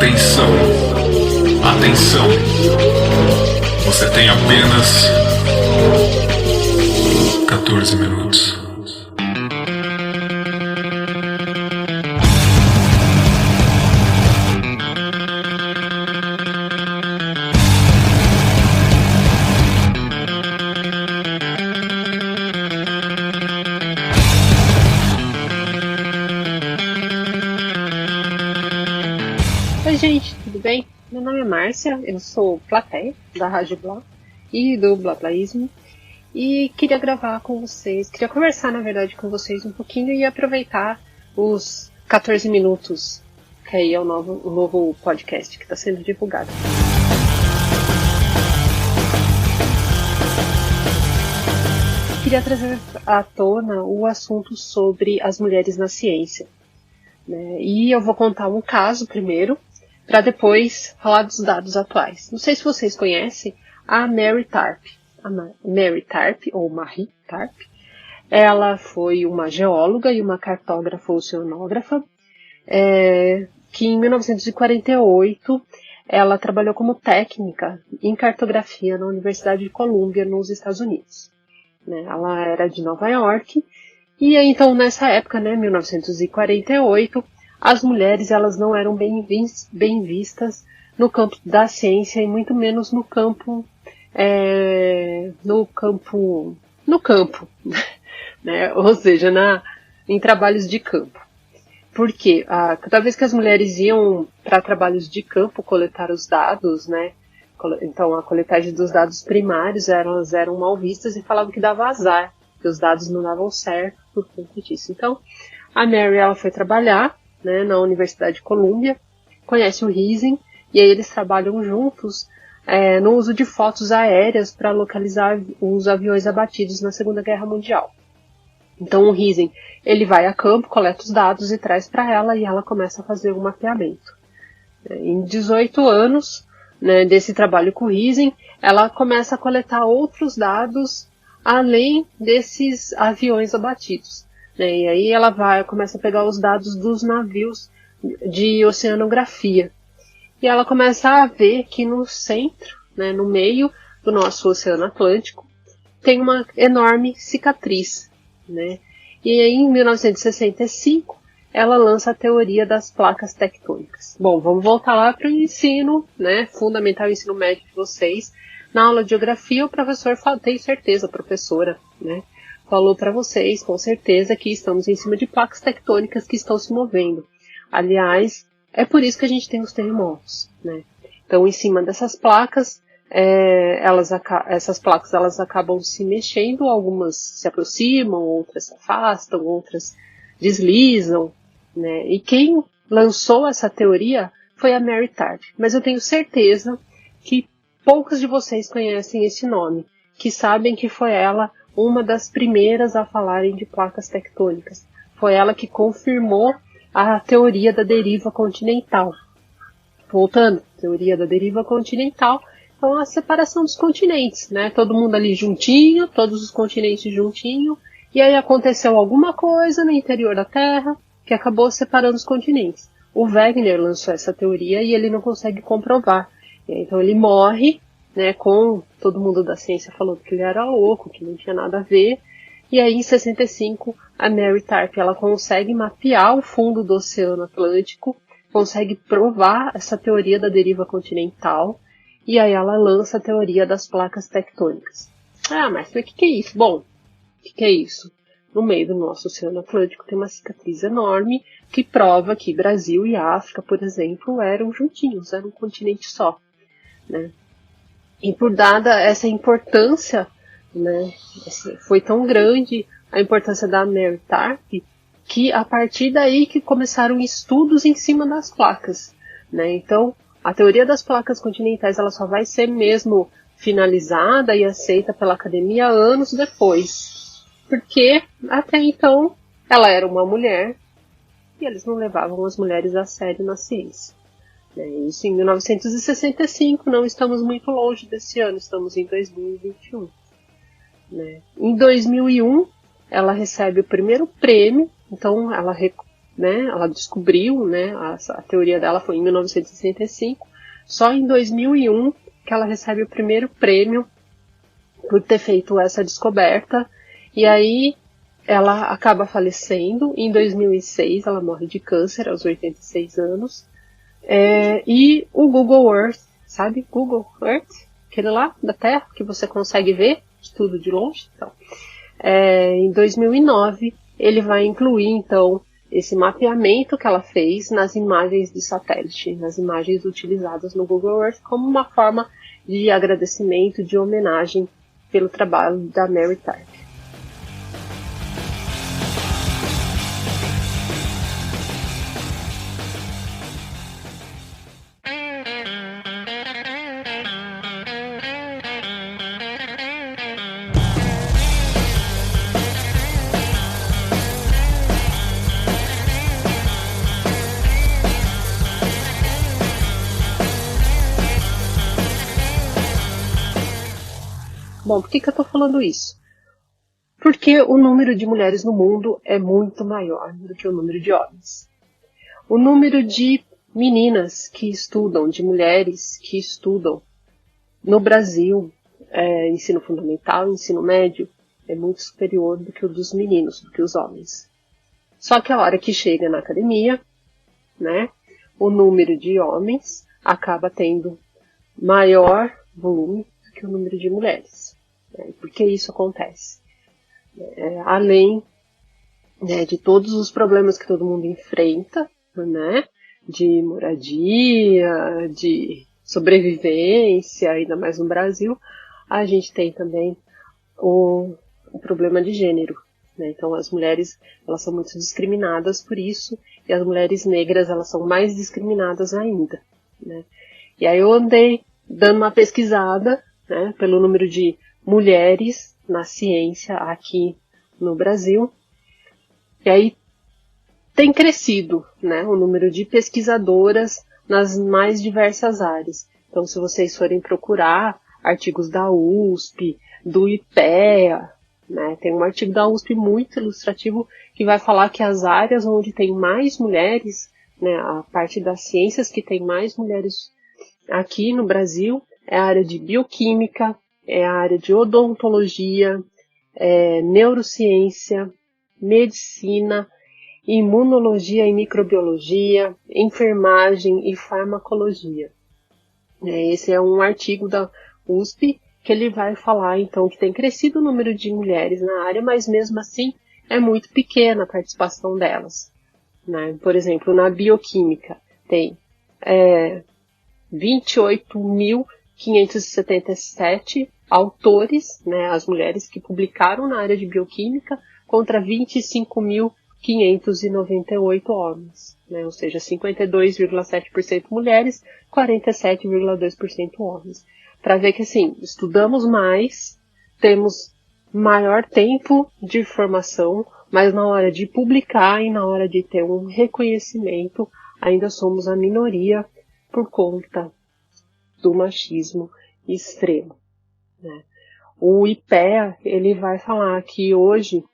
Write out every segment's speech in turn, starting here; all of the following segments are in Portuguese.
Atenção, atenção, você tem apenas 14 minutos. Oi gente, tudo bem? Meu nome é Márcia, eu sou plateia da Rádio Blá e do Blablaísmo e queria gravar com vocês, queria conversar na verdade com vocês um pouquinho e aproveitar os 14 minutos, que aí é o novo podcast que está sendo divulgado. Queria trazer à tona o assunto sobre as mulheres na ciência, né? E eu vou contar um caso primeiro, para depois falar dos dados atuais. Não sei se vocês conhecem a Mary Tarp. A Mary Tarp, ou Marie Tarp, ela foi uma geóloga e uma cartógrafa oceanógrafa, que em 1948 ela trabalhou como técnica em cartografia na Universidade de Columbia, nos Estados Unidos. Ela era de Nova York, e então nessa época, 1948, as mulheres elas não eram bem vistas no campo da ciência e muito menos no campo, né? Ou seja, em trabalhos de campo. Porque cada vez que as mulheres iam para trabalhos de campo coletar os dados, né? Então a coletagem dos dados primários elas eram mal vistas e falavam que dava azar, que os dados não davam certo por conta disso. Então a Mary ela foi trabalhar, né, na Universidade de Columbia, conhece o Ising, e aí eles trabalham juntos no uso de fotos aéreas para localizar os aviões abatidos na Segunda Guerra Mundial. Então o Ising, ele vai a campo, coleta os dados e traz para ela, e ela começa a fazer um mapeamento. Em 18 anos, né, desse trabalho com o Ising, ela começa a coletar outros dados além desses aviões abatidos. E aí ela começa a pegar os dados dos navios de oceanografia. E ela começa a ver que no centro, né, no meio do nosso Oceano Atlântico, tem uma enorme cicatriz. Né? E aí, em 1965, ela lança a teoria das placas tectônicas. Bom, vamos voltar lá para o ensino, né, fundamental, ensino médio de vocês. Na aula de geografia, o professor, tenho certeza, a professora, né, falou para vocês, com certeza, que estamos em cima de placas tectônicas que estão se movendo. Aliás, é por isso que a gente tem os terremotos, né? Então, em cima dessas placas, essas placas elas acabam se mexendo, algumas se aproximam, outras se afastam, outras deslizam, né? E quem lançou essa teoria foi a Mary Tarp. Mas eu tenho certeza que poucos de vocês conhecem esse nome, que sabem que foi ela uma das primeiras a falarem de placas tectônicas. Foi ela que confirmou a teoria da deriva continental. Voltando, teoria da deriva continental, então a separação dos continentes, né? Todo mundo ali juntinho, todos os continentes juntinho, e aí aconteceu alguma coisa no interior da Terra que acabou separando os continentes. O Wegener lançou essa teoria e ele não consegue comprovar. Então ele morre, né, com todo mundo da ciência falando que ele era louco, que não tinha nada a ver. E aí, em 65, a Mary Tarp ela consegue mapear o fundo do Oceano Atlântico, consegue provar essa teoria da deriva continental, e aí ela lança a teoria das placas tectônicas. Mas o que é isso? Bom, o que é isso? No meio do nosso Oceano Atlântico tem uma cicatriz enorme que prova que Brasil e África, por exemplo, eram juntinhos, eram um continente só, né? E por dada essa importância, né, foi tão grande a importância da Mary Tarp, que a partir daí que começaram estudos em cima das placas, né? Então, a teoria das placas continentais ela só vai ser mesmo finalizada e aceita pela academia anos depois, porque até então ela era uma mulher e eles não levavam as mulheres a sério na ciência. Isso em 1965, não estamos muito longe desse ano, estamos em 2021. Em 2001, ela recebe o primeiro prêmio, então ela né? Ela descobriu, né? A teoria dela foi em 1965. Só em 2001 que ela recebe o primeiro prêmio por ter feito essa descoberta. E aí ela acaba falecendo. Em 2006 ela morre de câncer aos 86 anos. E o Google Earth, sabe? Google Earth, aquele lá da Terra que você consegue ver tudo de longe. Então, em 2009 ele vai incluir então esse mapeamento que ela fez nas imagens de satélite, nas imagens utilizadas no Google Earth, como uma forma de agradecimento, de homenagem pelo trabalho da Mary Tark. Bom, por que eu estou falando isso? Porque o número de mulheres no mundo é muito maior do que o número de homens. O número de meninas que estudam, de mulheres que estudam no Brasil, ensino fundamental, ensino médio, é muito superior do que o dos meninos, do que os homens. Só que a hora que chega na academia, né, o número de homens acaba tendo maior volume do que o número de mulheres. Por que isso acontece? Além, né, de todos os problemas que todo mundo enfrenta, né, de moradia, de sobrevivência, ainda mais no Brasil, a gente tem também o problema de gênero. Né? Então as mulheres elas são muito discriminadas por isso, e as mulheres negras elas são mais discriminadas ainda. Né? E aí eu andei dando uma pesquisada, né, pelo número de mulheres na ciência aqui no Brasil. E aí tem crescido, né, o número de pesquisadoras nas mais diversas áreas. Então, se vocês forem procurar artigos da USP, do IPEA, né, tem um artigo da USP muito ilustrativo que vai falar que as áreas onde tem mais mulheres, né, a parte das ciências que tem mais mulheres aqui no Brasil é a área de bioquímica, é a área de odontologia, neurociência, medicina, imunologia e microbiologia, enfermagem e farmacologia. Esse é um artigo da USP que ele vai falar, então, que tem crescido o número de mulheres na área, mas mesmo assim é muito pequena a participação delas. Né? Por exemplo, na bioquímica tem 28.577 autores, né, as mulheres que publicaram na área de bioquímica, contra 25.598 homens, né, ou seja, 52,7% mulheres, 47,2% homens. Para ver que, assim, estudamos mais, temos maior tempo de formação, mas na hora de publicar e na hora de ter um reconhecimento, ainda somos a minoria por conta do machismo extremo. Né? O IPEA, ele vai falar que hoje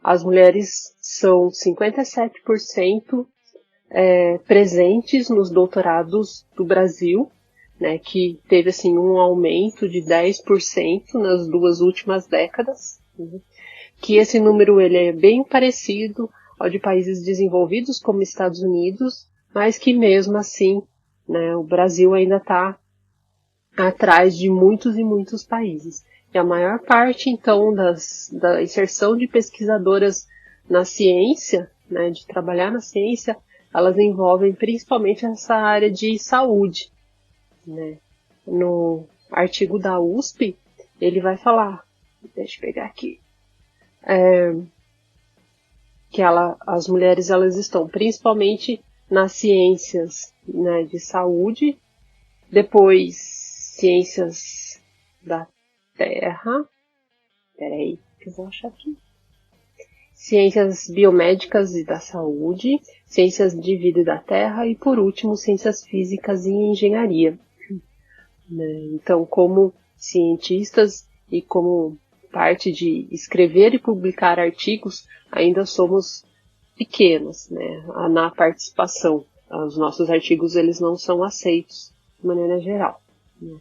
as mulheres são 57% presentes nos doutorados do Brasil, né, que teve assim, um aumento de 10% nas 2 últimas décadas, né? Que esse número ele é bem parecido ao de países desenvolvidos como Estados Unidos, mas que mesmo assim, né, o Brasil ainda está atrás de muitos e muitos países. E a maior parte, então, da inserção de pesquisadoras na ciência, né, de trabalhar na ciência, elas envolvem principalmente essa área de saúde. Né? No artigo da USP, ele vai falar, deixa eu pegar aqui, que as mulheres elas estão principalmente nas ciências, né, de saúde, depois ciências da terra, peraí, que eu vou achar aqui, ciências biomédicas e da saúde, ciências de vida e da terra e, por último, ciências físicas e engenharia. Então, como cientistas e como parte de escrever e publicar artigos, ainda somos pequenas, né, na participação. Os nossos artigos eles não são aceitos de maneira geral, né.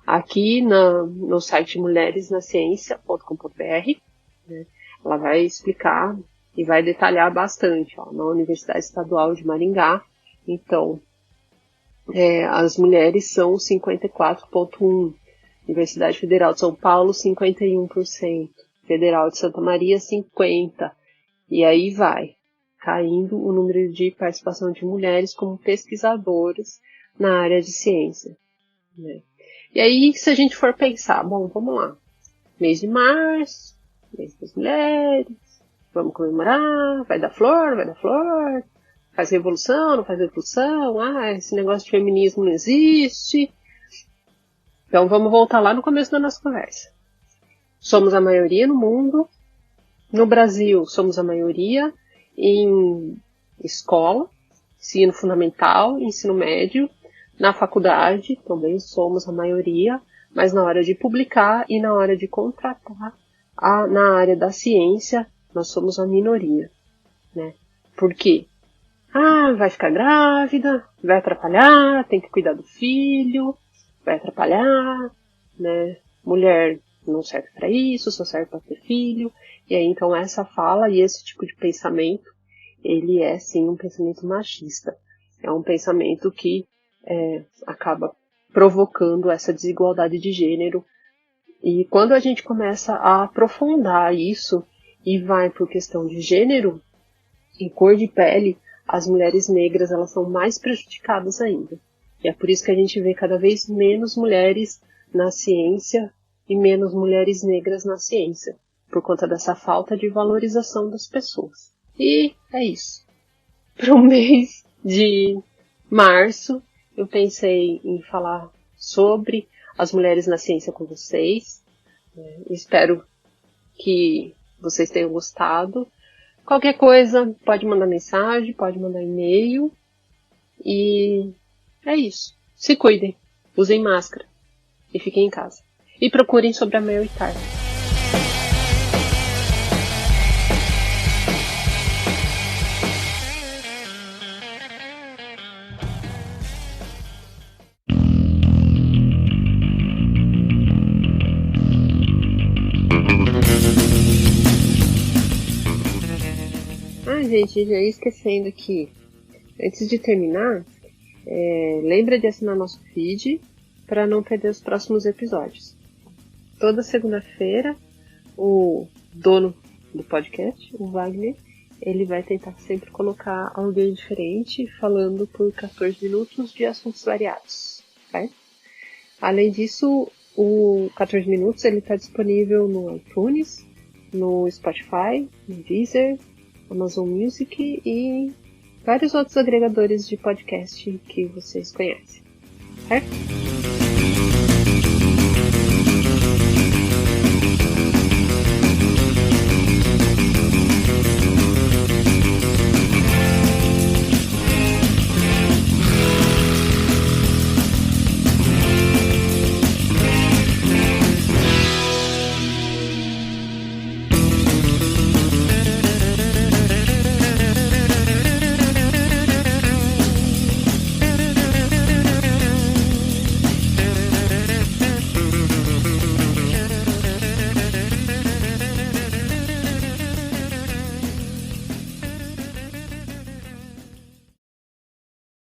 Aqui no site mulheresnaciencia.com.br, né, ela vai explicar e vai detalhar bastante, na Universidade Estadual de Maringá. Então, as mulheres são 54,1%, Universidade Federal de São Paulo 51%, Federal de Santa Maria 50%, e aí vai caindo o número de participação de mulheres como pesquisadoras na área de ciência, né? E aí, se a gente for pensar, bom, vamos lá, mês de março, mês das mulheres, vamos comemorar, vai dar flor, faz revolução, não faz revolução, esse negócio de feminismo não existe. Então vamos voltar lá no começo da nossa conversa. Somos a maioria no mundo, no Brasil somos a maioria em escola, ensino fundamental, ensino médio, na faculdade também somos a maioria, mas na hora de publicar e na hora de contratar na área da ciência, nós somos a minoria, né? Por quê? Vai ficar grávida, vai atrapalhar, tem que cuidar do filho, vai atrapalhar, né? Mulher não serve para isso, só serve para ter filho. E aí, então, essa fala e esse tipo de pensamento, ele é, sim, um pensamento machista. É um pensamento que acaba provocando essa desigualdade de gênero. E quando a gente começa a aprofundar isso e vai por questão de gênero e cor de pele, as mulheres negras elas são mais prejudicadas ainda. E é por isso que a gente vê cada vez menos mulheres na ciência e menos mulheres negras na ciência, por conta dessa falta de valorização das pessoas. E é isso. Para o mês de março, eu pensei em falar sobre as mulheres na ciência com vocês. Espero que vocês tenham gostado. Qualquer coisa, pode mandar mensagem, pode mandar e-mail. E é isso. Se cuidem, usem máscara e fiquem em casa. E procurem sobre a Mary Tarly. Gente, já ia esquecendo aqui. Antes de terminar, lembra de assinar nosso feed para não perder os próximos episódios. Toda segunda-feira, o dono do podcast, o Wagner, ele vai tentar sempre colocar alguém diferente falando por 14 minutos de assuntos variados. Tá? Além disso, o 14 minutos ele está disponível no iTunes, no Spotify, no Deezer, Amazon Music e vários outros agregadores de podcast que vocês conhecem, certo?